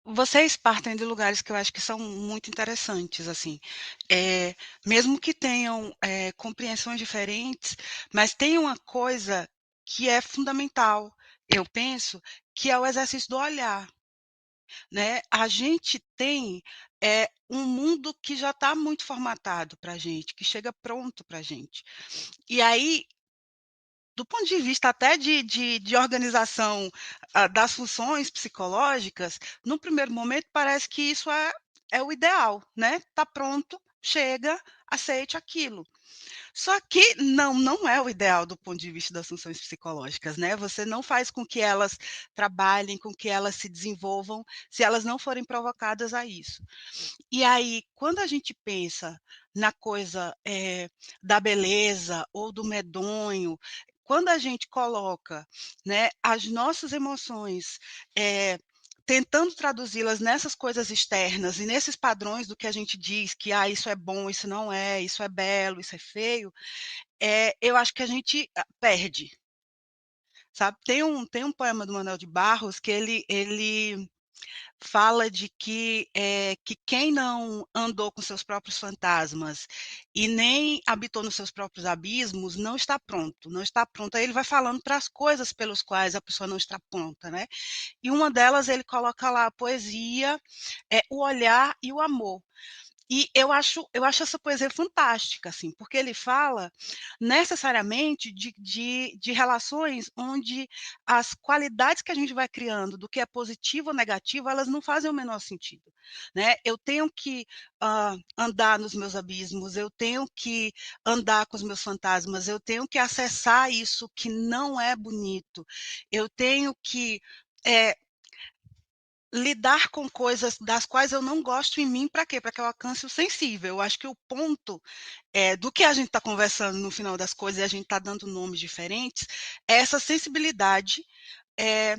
Vocês partem de lugares que eu acho que são muito interessantes, assim, eh, mesmo que tenham, compreensões diferentes, mas tem uma coisa que é fundamental, eu penso, que é o exercício do olhar, né. A gente tem, um mundo que já está muito formatado para a gente, que chega pronto para a gente. E aí, do ponto de vista até de organização, das funções psicológicas, num primeiro momento parece que isso é o ideal, né, tá pronto, chega, aceite aquilo. Só que não é o ideal do ponto de vista das funções psicológicas, né, você não faz com que elas trabalhem, com que elas se desenvolvam, se elas não forem provocadas a isso. E aí, quando a gente pensa na coisa, da beleza ou do medonho, quando a gente coloca, né, as nossas emoções, tentando traduzi-las nessas coisas externas e nesses padrões do que a gente diz que: "Ah, isso é bom, isso não é, isso é belo, isso é feio", eu acho que a gente, perde, sabe. Tem um poema do Manuel de Barros que ele fala de que quem não andou com seus próprios fantasmas e nem habitou nos seus próprios abismos, não está pronto, não está pronto. Aí ele vai falando para as coisas pelas quais a pessoa não está pronta, né. E uma delas ele coloca lá a poesia, o olhar e o amor. E eu acho essa poesia fantástica, assim, porque ele fala necessariamente de relações onde as qualidades que a gente vai criando do que é positivo ou negativo, elas não fazem o menor sentido, né. Eu tenho que, andar nos meus abismos, eu tenho que andar com os meus fantasmas, eu tenho que acessar isso que não é bonito, eu tenho que, eh lidar com coisas das quais eu não gosto em mim, para quê? Para que eu alcance o sensível. Eu acho que o ponto, do que a gente está conversando no final das coisas e a gente está dando nomes diferentes, é essa sensibilidade, eh,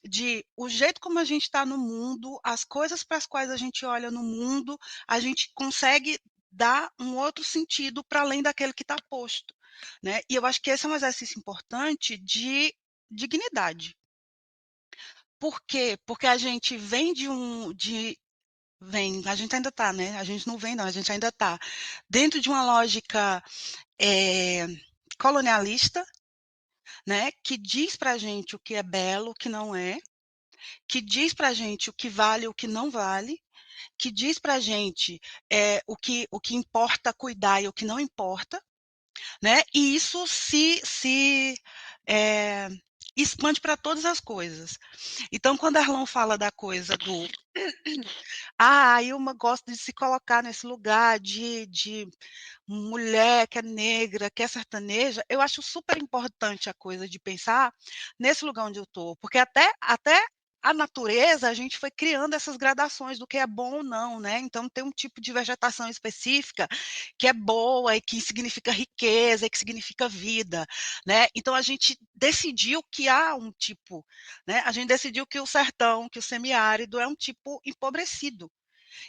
de o jeito como a gente está no mundo, as coisas para as quais a gente olha no mundo, a gente consegue dar um outro sentido para além daquele que está posto, né. E eu acho que esse é um exercício importante de dignidade. Por quê? Porque a gente vem a gente ainda está, né, a gente não vem não, a gente ainda está dentro de uma lógica, eh, colonialista, né, que diz pra gente o que é belo, o que não é, que diz pra gente o que vale e o que não vale, que diz pra gente, o que importa cuidar e o que não importa, né, e isso eh, expande para todas as coisas. Então quando Erlon fala da coisa do a Ilma gosta de se colocar nesse lugar de mulher que é negra, que é sertaneja, eu acho super importante a coisa de pensar nesse lugar onde eu estou, porque até a natureza, a gente foi criando essas gradações do que é bom ou não, né, então tem um tipo de vegetação específica que é boa e que significa riqueza e que significa vida, né, então a gente decidiu que há um tipo, né, a gente decidiu que o sertão, que o semiárido é um tipo empobrecido.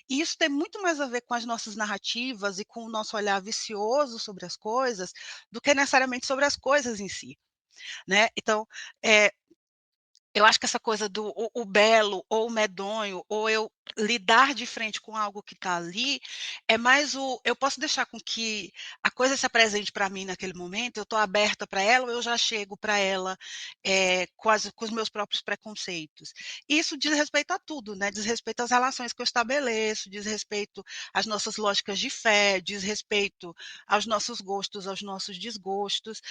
E isso tem muito mais a ver com as nossas narrativas e com o nosso olhar vicioso sobre as coisas, do que necessariamente sobre as coisas em si, né. Então, eh, eu acho que essa coisa do o belo ou o medonho, ou eu lidar de frente com algo que está ali, é mais o eu posso deixar com que a coisa se apresente para mim naquele momento, eu estou aberta para ela ou eu já chego para ela, com os meus próprios preconceitos. Isso diz respeito a tudo, né, diz respeito às relações que eu estabeleço, diz respeito às nossas lógicas de fé, diz respeito aos nossos gostos, aos nossos desgostos.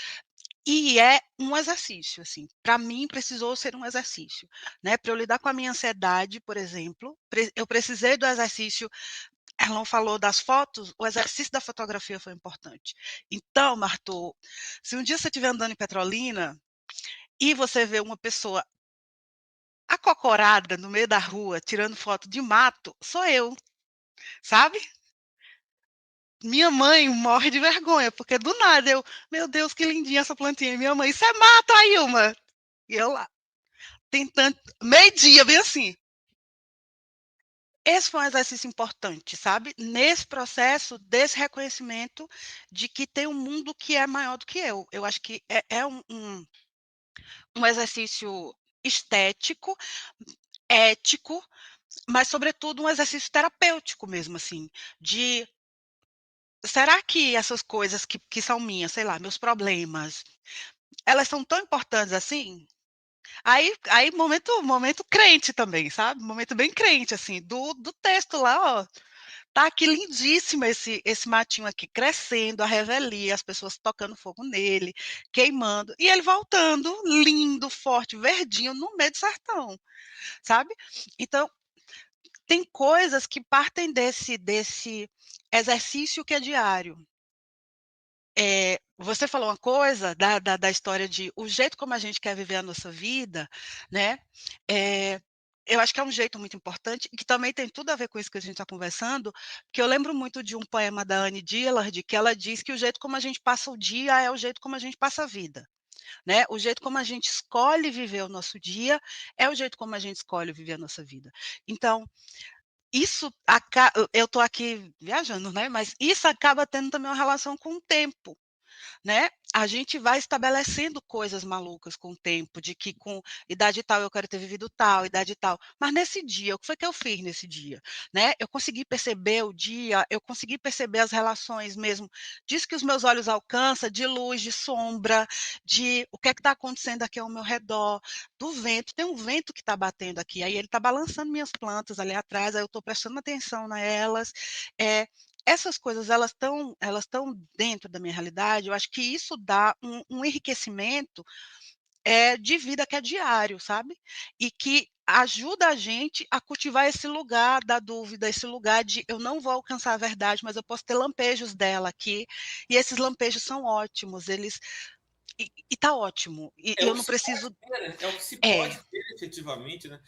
E é um exercício, assim, para mim precisou ser um exercício, né, para eu lidar com a minha ansiedade, por exemplo, eu precisei do exercício. Erlon falou das fotos, o exercício da fotografia foi importante. Então, Martô, se um dia você estiver andando em Petrolina, e você vê uma pessoa acocorada no meio da rua, tirando foto de mato, sou eu, sabe. Minha mãe morre de vergonha, porque do nada eu: "Meu Deus, que lindinha essa plantinha", e minha mãe: "Isso é mato, Ailma", e eu lá tentando meio-dia, bem assim. Esse foi um exercício importante, sabe, nesse processo desse reconhecimento de que tem um mundo que é maior do que eu. Eu acho que é um exercício estético, ético, mas sobretudo um exercício terapêutico mesmo, assim, de será que essas coisas que são minhas, sei lá, meus problemas, elas são tão importantes assim? Aí momento crente também, sabe, momento bem crente, assim, do texto lá, ó, tá aqui lindíssimo esse matinho aqui crescendo, a revelia, as pessoas tocando fogo nele, queimando, e ele voltando lindo, forte, verdinho, no meio do sertão, sabe. Então, tem coisas que partem desse exercício que é diário. Você falou uma coisa da história de o jeito como a gente quer viver a nossa vida, né, eh, eu acho que é um jeito muito importante e que também tem tudo a ver com isso que a gente está conversando, porque eu lembro muito de um poema da Anne Dillard, que ela diz que o jeito como a gente passa o dia é o jeito como a gente passa a vida, né, o jeito como a gente escolhe viver o nosso dia, é o jeito como a gente escolhe viver a nossa vida. Então, isso eu estou aqui viajando, né, mas isso acaba tendo também uma relação com o tempo. Né, a gente vai estabelecendo coisas malucas com o tempo, de que com idade tal eu quero ter vivido tal, idade tal. Mas nesse dia, o que foi que eu fiz nesse dia? Né, eu consegui perceber o dia, eu consegui perceber as relações mesmo, disso que os meus olhos alcançam, de luz, de sombra, de o que é que está acontecendo aqui ao meu redor, do vento. Tem um vento que está batendo aqui, aí ele está balançando minhas plantas ali atrás, aí eu estou prestando atenção nelas. É, essas coisas elas estão dentro da minha realidade, eu acho que isso dá um enriquecimento, de vida que é diário, sabe. E que ajuda a gente a cultivar esse lugar da dúvida, esse lugar de eu não vou alcançar a verdade, mas eu posso ter lampejos dela aqui, e esses lampejos são ótimos, eles e tá ótimo, e É o eu que não se pode preciso ter, né, é o que se é. pode ter efetivamente, né.